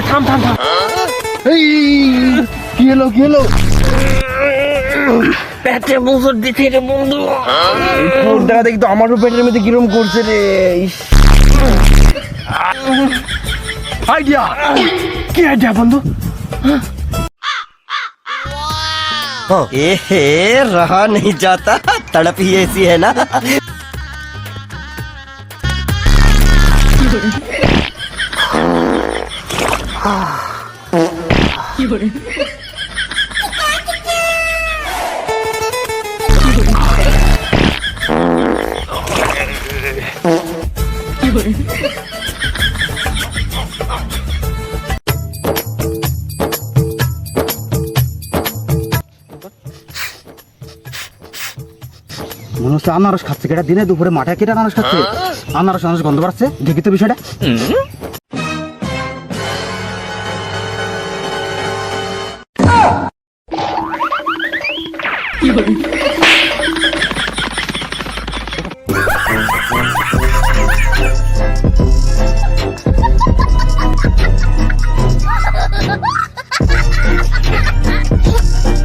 থাম থাম থাম। এই কি হলো পেটে মুসর দিতে রে বন্ধু। তোর দেখা দেখি তো আমারও পেটের মধ্যে কিরম করছে রে। আইডিয়া, কি আইডিয়া বন্ধু? ए रहा नहीं जाता, तड़प ही ऐसी है ना। মনে হচ্ছে আনারস খাচ্ছে, কেটা দিনে দুপুরে মাঠে কেটে আনারস খাচ্ছে। আনারস গন্ধ পাচ্ছে, দেখি তো বিষয়টা।